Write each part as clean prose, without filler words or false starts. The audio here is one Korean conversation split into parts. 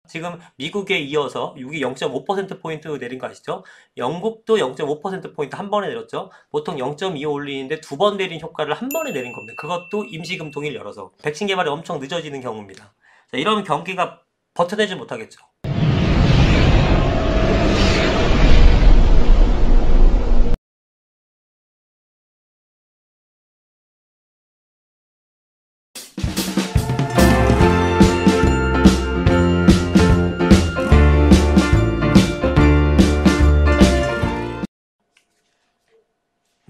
지금 미국에 이어서 미국이 0.5%포인트 내린 거 아시죠? 영국도 0.5%포인트 한 번에 내렸죠? 보통 0.25 올리는데 두 번 내린 효과를 한 번에 내린 겁니다. 그것도 임시금통일 열어서. 백신 개발이 엄청 늦어지는 경우입니다. 자, 이러면 경기가 버텨내지 못하겠죠.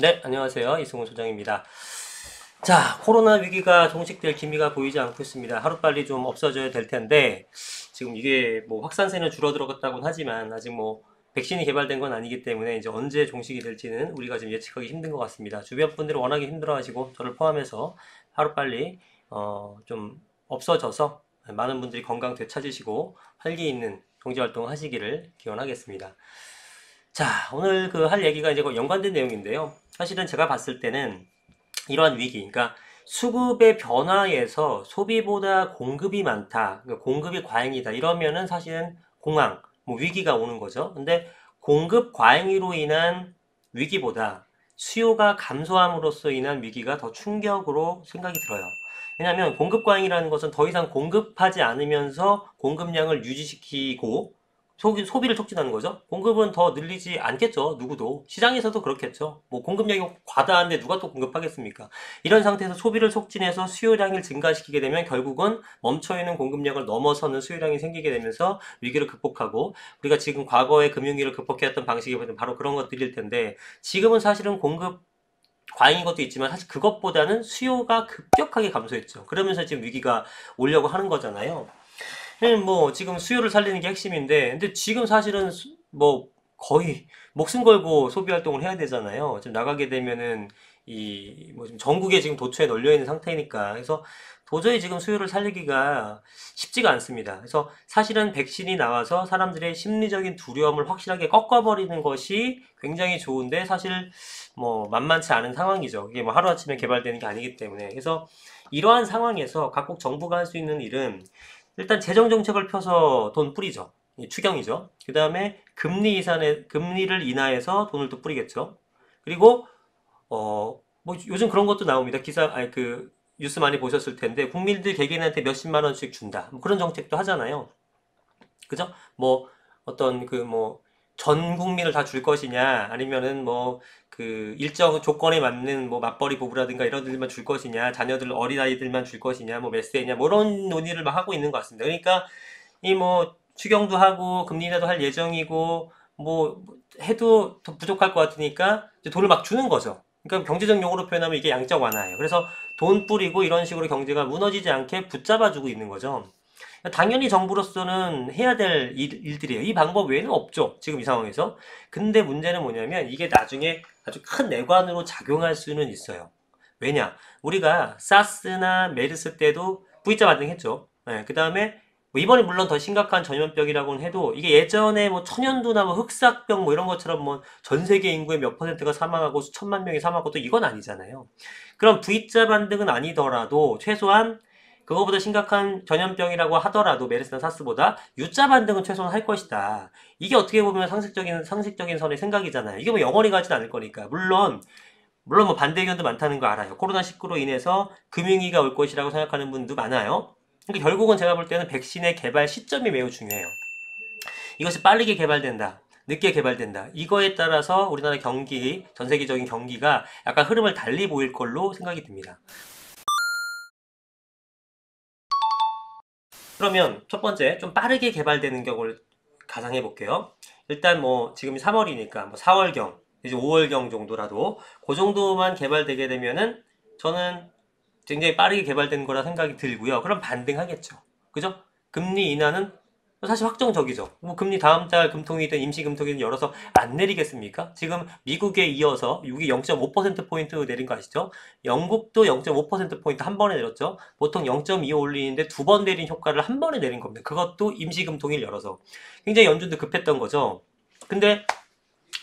네, 안녕하세요. 이승훈 소장입니다. 자, 코로나 위기가 종식될 기미가 보이지 않고 있습니다. 하루빨리 좀 없어져야 될 텐데, 지금 이게 뭐 확산세는 줄어들었다고는 하지만, 아직 뭐 백신이 개발된 건 아니기 때문에 이제 언제 종식이 될지는 우리가 지금 예측하기 힘든 것 같습니다. 주변 분들이 워낙에 힘들어하시고, 저를 포함해서 하루빨리, 좀 없어져서 많은 분들이 건강 되찾으시고, 활기 있는 경제활동 하시기를 기원하겠습니다. 자, 오늘 그 할 얘기가 이제 연관된 내용인데요. 사실은 제가 봤을 때는 이러한 위기, 그러니까 수급의 변화에서 소비보다 공급이 많다, 그러니까 공급이 과잉이다, 이러면은 사실은 공황, 뭐 위기가 오는 거죠. 근데 공급 과잉으로 인한 위기보다 수요가 감소함으로써 인한 위기가 더 충격으로 생각이 들어요. 왜냐하면 공급 과잉이라는 것은 더 이상 공급하지 않으면서 공급량을 유지시키고 소비를 촉진하는 거죠. 공급은 더 늘리지 않겠죠. 누구도. 시장에서도 그렇겠죠. 뭐 공급량이 과다한데 누가 또 공급하겠습니까? 이런 상태에서 소비를 촉진해서 수요량을 증가시키게 되면 결국은 멈춰있는 공급량을 넘어서는 수요량이 생기게 되면서 위기를 극복하고, 우리가 지금 과거의 금융위기를 극복해왔던 방식이 바로 그런 것들일 텐데, 지금은 사실은 공급 과잉인 것도 있지만 사실 그것보다는 수요가 급격하게 감소했죠. 그러면서 지금 위기가 오려고 하는 거잖아요. 뭐 지금 수요를 살리는 게 핵심인데, 근데 지금 사실은 뭐 거의 목숨 걸고 소비 활동을 해야 되잖아요. 지금 나가게 되면은 이 뭐 지금 전국에 지금 도처에 널려 있는 상태니까. 그래서 도저히 지금 수요를 살리기가 쉽지가 않습니다. 그래서 사실은 백신이 나와서 사람들의 심리적인 두려움을 확실하게 꺾어버리는 것이 굉장히 좋은데, 사실 뭐 만만치 않은 상황이죠. 이게 뭐 하루아침에 개발되는 게 아니기 때문에. 그래서 이러한 상황에서 각국 정부가 할 수 있는 일은 일단 재정 정책을 펴서 돈 뿌리죠. 추경이죠. 그 다음에 금리를 인하해서 돈을 또 뿌리겠죠. 그리고 뭐 요즘 그런 것도 나옵니다. 아니 그 뉴스 많이 보셨을 텐데, 국민들 개개인한테 몇십만 원씩 준다. 뭐 그런 정책도 하잖아요. 그죠? 뭐 어떤 그 뭐 전 국민을 다 줄 것이냐, 아니면은 뭐 그 일정 조건에 맞는 뭐 맞벌이 부부라든가 이런 들만 줄 것이냐, 자녀들 어린아이들만 줄 것이냐, 뭐 몇 세냐, 뭐 이런 논의를 막 하고 있는 것 같습니다. 그러니까 이 뭐 추경도 하고 금리 인하도 할 예정이고 뭐 해도 더 부족할 것 같으니까 이제 돈을 막 주는 거죠. 그러니까 경제적 용어로 표현하면 이게 양적 완화예요. 그래서 돈 뿌리고 이런 식으로 경제가 무너지지 않게 붙잡아주고 있는 거죠. 당연히 정부로서는 해야 될 일들이에요. 이 방법 외에는 없죠. 지금 이 상황에서. 근데 문제는 뭐냐면 이게 나중에 아주 큰 내관으로 작용할 수는 있어요. 왜냐? 우리가 사스나 메르스 때도 V자 반등했죠. 네, 그 다음에 뭐 이번에 물론 더 심각한 전염병이라고는 해도 이게 예전에 뭐 천연두나 뭐 흑사병 뭐 이런 것처럼 뭐 전 세계 인구의 몇 퍼센트가 사망하고 수천만 명이 사망하고 또 이건 아니잖아요. 그럼 V자 반등은 아니더라도 최소한 그거보다 심각한 전염병이라고 하더라도 메르스나 사스보다 U자 반등은 최소한 할 것이다. 이게 어떻게 보면 상식적인 선의 생각이잖아요. 이게 뭐 영원히 가진 않을 거니까. 물론 뭐 반대 의견도 많다는 거 알아요. 코로나19로 인해서 금융위기가 올 것이라고 생각하는 분도 많아요. 그러니까 결국은 제가 볼 때는 백신의 개발 시점이 매우 중요해요. 이것이 빠르게 개발된다, 늦게 개발된다, 이거에 따라서 우리나라 경기, 전 세계적인 경기가 약간 흐름을 달리 보일 걸로 생각이 듭니다. 그러면 첫 번째, 좀 빠르게 개발되는 경우를 가상해 볼게요. 일단 뭐 지금 3월이니까 뭐 4월경, 이제 5월경 정도라도 그 정도만 개발되게 되면은 저는 굉장히 빠르게 개발된 거라 생각이 들고요. 그럼 반등하겠죠. 그죠? 금리 인하는 사실 확정적이죠. 뭐 금리 다음 달 금통이든 임시 금통이든 열어서 안 내리겠습니까? 지금 미국에 이어서 미국이 0.5%포인트 내린 거 아시죠? 영국도 0.5%포인트 한 번에 내렸죠. 보통 0.25 올리는데 두 번 내린 효과를 한 번에 내린 겁니다. 그것도 임시 금통일 열어서. 굉장히 연준도 급했던 거죠. 근데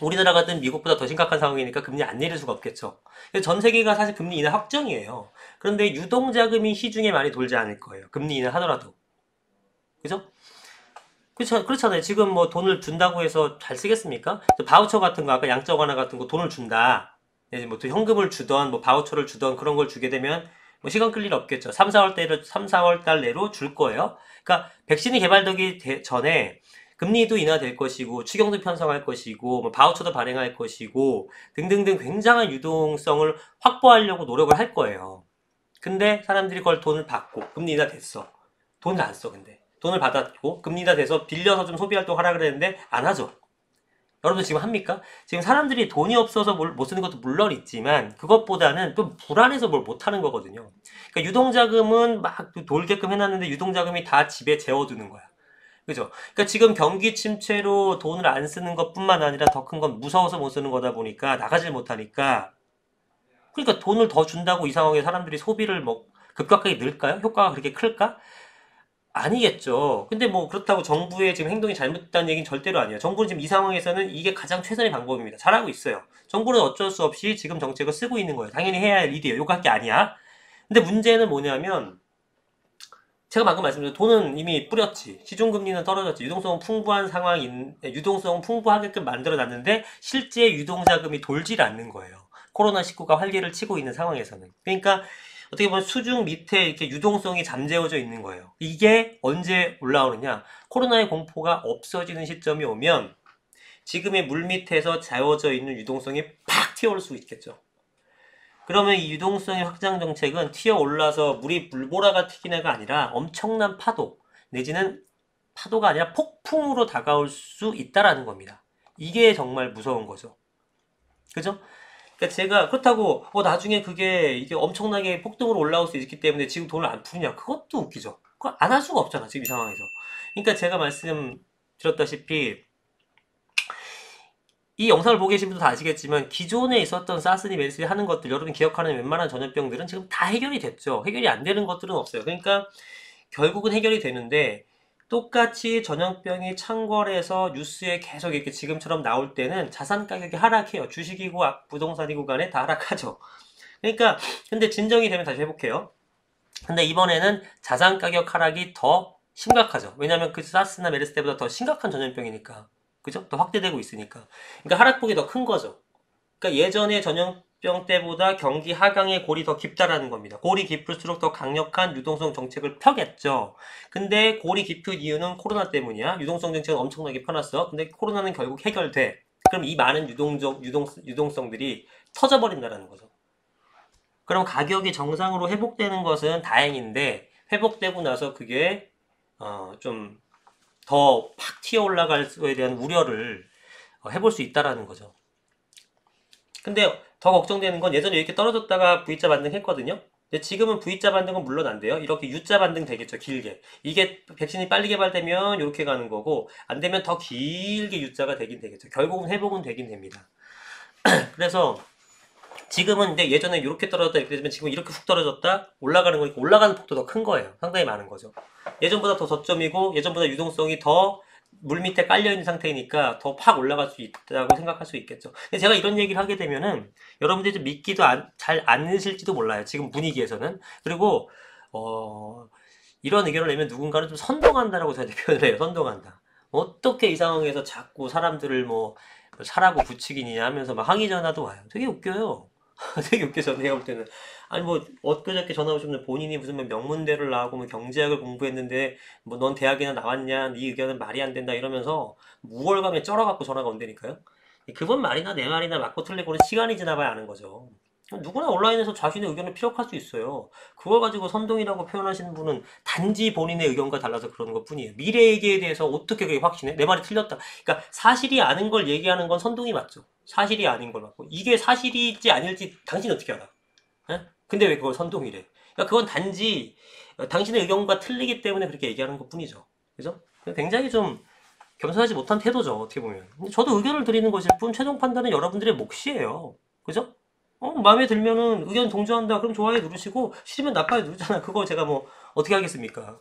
우리나라 같은 미국보다 더 심각한 상황이니까 금리 안 내릴 수가 없겠죠. 전 세계가 사실 금리 인하 확정이에요. 그런데 유동자금이 시중에 많이 돌지 않을 거예요. 금리 인하 하더라도. 그죠? 그렇잖아요. 지금 뭐 돈을 준다고 해서 잘 쓰겠습니까? 바우처 같은 거, 아까 양적 완화 같은 거 돈을 준다. 뭐또 현금을 주던, 뭐 바우처를 주던 그런 걸 주게 되면 뭐 시간 끌 일 없겠죠. 3, 4월 달 내로 줄 거예요. 그러니까 백신이 개발되기 전에 금리도 인하될 것이고, 추경도 편성할 것이고, 뭐 바우처도 발행할 것이고, 등등등 굉장한 유동성을 확보하려고 노력을 할 거예요. 근데 사람들이 그걸 돈을 받고, 금리 인하 됐어. 돈을 안 써, 근데. 돈을 받았고, 금리 인하 돼서 빌려서 좀 소비활동 하라 그랬는데, 안 하죠. 여러분들 지금 합니까? 지금 사람들이 돈이 없어서 못 쓰는 것도 물론 있지만, 그것보다는 좀 불안해서 뭘 못하는 거거든요. 그러니까 유동자금은 막 돌게끔 해놨는데, 유동자금이 다 집에 재워두는 거야. 그죠? 그러니까 지금 경기 침체로 돈을 안 쓰는 것뿐만 아니라 더 큰 건 무서워서 못 쓰는 거다 보니까 나가질 못하니까 그러니까 돈을 더 준다고 이 상황에 사람들이 소비를 뭐 급격하게 늘까요? 효과가 그렇게 클까? 아니겠죠. 근데 뭐 그렇다고 정부의 지금 행동이 잘못됐다는 얘기는 절대로 아니에요. 정부는 지금 이 상황에서는 이게 가장 최선의 방법입니다. 잘하고 있어요. 정부는 어쩔 수 없이 지금 정책을 쓰고 있는 거예요. 당연히 해야 할 일이에요. 요거 할 게 아니야. 근데 문제는 뭐냐면 제가 방금 말씀드린 돈은 이미 뿌렸지. 시중금리는 떨어졌지. 유동성은 풍부한 유동성은 풍부하게끔 만들어놨는데 실제 유동자금이 돌질 않는 거예요. 코로나19가 활개를 치고 있는 상황에서는. 그러니까 어떻게 보면 수중 밑에 이렇게 유동성이 잠재워져 있는 거예요. 이게 언제 올라오느냐? 코로나의 공포가 없어지는 시점이 오면 지금의 물 밑에서 재워져 있는 유동성이 팍 튀어올 수 있겠죠. 그러면 이 유동성의 확장 정책은 튀어 올라서 물이 물보라가 튀기나가 아니라 엄청난 파도, 내지는 파도가 아니라 폭풍으로 다가올 수 있다라는 겁니다. 이게 정말 무서운 거죠. 그죠? 그러니까 제가 그렇다고 나중에 이게 엄청나게 폭등으로 올라올 수 있기 때문에 지금 돈을 안 푸냐? 그것도 웃기죠. 그거 안 할 수가 없잖아, 지금 이 상황에서. 그러니까 제가 말씀드렸다시피 이 영상을 보고 계신 분도 다 아시겠지만 기존에 있었던 사스니 메르스 하는 것들 여러분 기억하는 웬만한 전염병들은 지금 다 해결이 됐죠. 해결이 안 되는 것들은 없어요. 그러니까 결국은 해결이 되는데 똑같이 전염병이 창궐해서 뉴스에 계속 이렇게 지금처럼 나올 때는 자산 가격이 하락해요. 주식이고 부동산이고 간에 다 하락하죠. 그러니까 근데 진정이 되면 다시 회복해요. 근데 이번에는 자산 가격 하락이 더 심각하죠. 왜냐하면 그 사스나 메르스 때보다 더 심각한 전염병이니까. 그죠? 더 확대되고 있으니까. 그러니까 하락폭이 더 큰 거죠. 그러니까 예전의 전염병 때보다 경기 하강의 골이 더 깊다라는 겁니다. 골이 깊을수록 더 강력한 유동성 정책을 펴겠죠. 근데 골이 깊은 이유는 코로나 때문이야. 유동성 정책은 엄청나게 펴놨어. 근데 코로나는 결국 해결돼. 그럼 이 많은 유동성들이 터져버린다라는 거죠. 그럼 가격이 정상으로 회복되는 것은 다행인데 회복되고 나서 그게 좀 더 팍 튀어 올라갈 거에 대한 우려를 해볼 수 있다라는 거죠. 근데 더 걱정되는 건 예전에 이렇게 떨어졌다가 V자 반등 했거든요. 근데 지금은 V자 반등은 물론 안 돼요. 이렇게 U자 반등 되겠죠, 길게. 이게 백신이 빨리 개발되면 이렇게 가는 거고, 안 되면 더 길게 U자가 되긴 되겠죠. 결국은 회복은 되긴 됩니다. 그래서 지금은 근데 예전에 이렇게 떨어졌다 이렇게 되면 지금 이렇게 훅 떨어졌다 올라가는 거니까 올라가는 폭도 더 큰 거예요. 상당히 많은 거죠. 예전보다 더 저점이고 예전보다 유동성이 더 물 밑에 깔려있는 상태이니까 더 팍 올라갈 수 있다고 생각할 수 있겠죠. 근데 제가 이런 얘기를 하게 되면은 여러분들이 좀 믿기도 잘 않으실지도 몰라요. 지금 분위기에서는. 그리고 이런 의견을 내면 누군가는 좀 선동한다라고 저한테 표현을 해요. 선동한다. 어떻게 이 상황에서 자꾸 사람들을 뭐 사라고 부추기냐 하면서 막 항의 전화도 와요. 되게 웃겨요. 되게 웃겨서 내가 볼 때는 아니 뭐 엊그저께 전화 오셨는데 본인이 무슨 뭐 명문대를 나오고 뭐 경제학을 공부했는데 뭐 넌 대학이나 나왔냐 네 의견은 말이 안 된다 이러면서 우월감에 쩔어갖고 전화가 온다니까요. 그분 말이나 내 말이나 맞고 틀리고는 시간이 지나봐야 아는 거죠. 누구나 온라인에서 자신의 의견을 피력할 수 있어요. 그걸 가지고 선동이라고 표현하시는 분은 단지 본인의 의견과 달라서 그러는 것 뿐이에요. 미래 얘기에 대해서 어떻게 그게 확신해? 내 말이 틀렸다. 그러니까 사실이 아닌 걸 얘기하는 건 선동이 맞죠. 사실이 아닌 걸 맞고. 이게 사실일지 아닐지 당신 어떻게 알아? 에? 근데 왜 그걸 선동이래? 그러니까 그건 단지 당신의 의견과 틀리기 때문에 그렇게 얘기하는 것 뿐이죠. 그죠? 굉장히 좀 겸손하지 못한 태도죠. 어떻게 보면. 저도 의견을 드리는 것일 뿐 최종 판단은 여러분들의 몫이에요. 그죠? 마음에 들면은 의견 동조한다. 그럼 좋아요 누르시고 싫으면 나빠요 누르잖아. 그거 제가 뭐 어떻게 하겠습니까?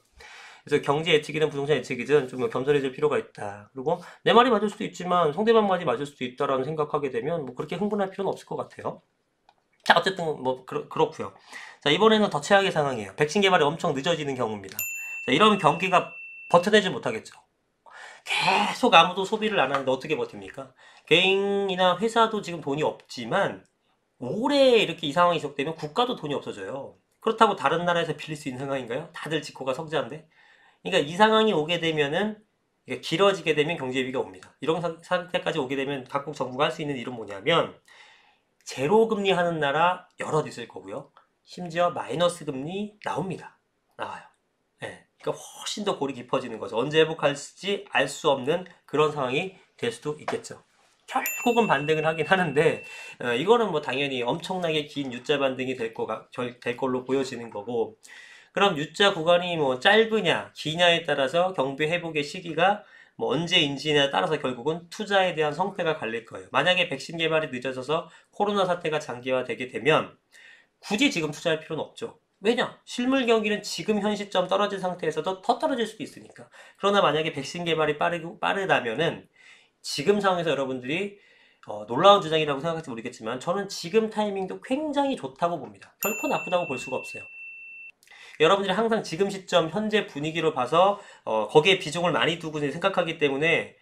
그래서 경제 예측이든 부동산 예측이든 좀 겸손해질 필요가 있다. 그리고 내 말이 맞을 수도 있지만 상대방 말이 맞을 수도 있다라는 생각하게 되면 뭐 그렇게 흥분할 필요는 없을 것 같아요. 자 어쨌든 뭐 그렇고요. 자 이번에는 더 최악의 상황이에요. 백신 개발이 엄청 늦어지는 경우입니다. 자 이러면 경기가 버텨내지 못하겠죠. 계속 아무도 소비를 안 하는데 어떻게 버팁니까? 개인이나 회사도 지금 돈이 없지만 오래 이렇게 이 상황이 지속되면 국가도 돈이 없어져요. 그렇다고 다른 나라에서 빌릴 수 있는 상황인가요? 다들 지코가 성장한데? 그러니까 이 상황이 오게 되면은 이게 길어지게 되면 경제 위기가 옵니다. 이런 상태까지 오게 되면 각국 정부가 할 수 있는 일은 뭐냐면 제로 금리 하는 나라 여럿 있을 거고요. 심지어 마이너스 금리 나옵니다. 나와요. 예. 그러니까 훨씬 더 골이 깊어지는 거죠. 언제 회복할지 알 수 없는 그런 상황이 될 수도 있겠죠. 결국은 반등을 하긴 하는데 이거는 뭐 당연히 엄청나게 긴 U자 반등이 될 걸로 보여지는 거고, 그럼 U자 구간이 뭐 짧으냐 기냐에 따라서 경비 회복의 시기가 뭐 언제인지에 따라서 결국은 투자에 대한 성패가 갈릴 거예요. 만약에 백신 개발이 늦어져서 코로나 사태가 장기화되게 되면 굳이 지금 투자할 필요는 없죠. 왜냐? 실물 경기는 지금 현 시점 떨어진 상태에서도 더 떨어질 수도 있으니까. 그러나 만약에 백신 개발이 빠르다면은 지금 상황에서 여러분들이 놀라운 주장이라고 생각할지 모르겠지만 저는 지금 타이밍도 굉장히 좋다고 봅니다. 결코 나쁘다고 볼 수가 없어요. 여러분들이 항상 지금 시점 현재 분위기로 봐서 거기에 비중을 많이 두고 생각하기 때문에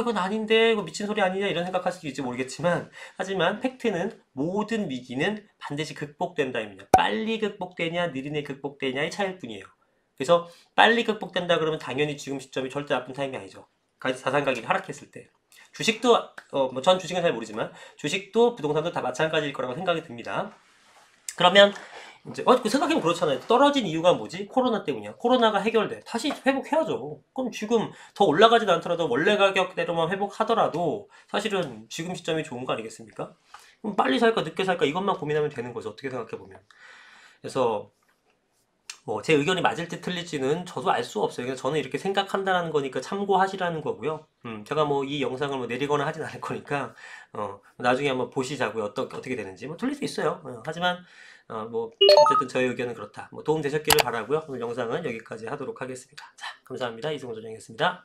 이건 아닌데 이거 미친 소리 아니냐 이런 생각할 수도 있을지 모르겠지만, 하지만 팩트는 모든 위기는 반드시 극복된다입니다. 빨리 극복되냐 느리게 극복되냐의 차이일 뿐이에요. 그래서 빨리 극복된다 그러면 당연히 지금 시점이 절대 나쁜 타임이 아니죠. 자산 가격이 하락했을 때. 주식도 뭐 전 주식은 잘 모르지만 주식도 부동산도 다 마찬가지일 거라고 생각이 듭니다. 그러면 이제 그 생각해보면 그렇잖아요. 떨어진 이유가 뭐지? 코로나 때문이야. 코로나가 해결돼. 다시 회복해야죠. 그럼 지금 더 올라가지도 않더라도 원래 가격대로만 회복하더라도 사실은 지금 시점이 좋은 거 아니겠습니까? 그럼 빨리 살까 늦게 살까 이것만 고민하면 되는 거죠. 어떻게 생각해보면. 그래서 뭐 제 의견이 맞을지 틀릴지는 저도 알 수 없어요. 그래서 저는 이렇게 생각한다는 거니까 참고하시라는 거고요. 제가 뭐 이 영상을 뭐 내리거나 하진 않을 거니까 나중에 한번 보시자고요. 어떻게 되는지. 뭐 틀릴 수 있어요. 하지만 뭐 어쨌든 저의 의견은 그렇다. 뭐 도움 되셨기를 바라고요. 오늘 영상은 여기까지 하도록 하겠습니다. 자, 감사합니다. 이승훈 소장이었습니다.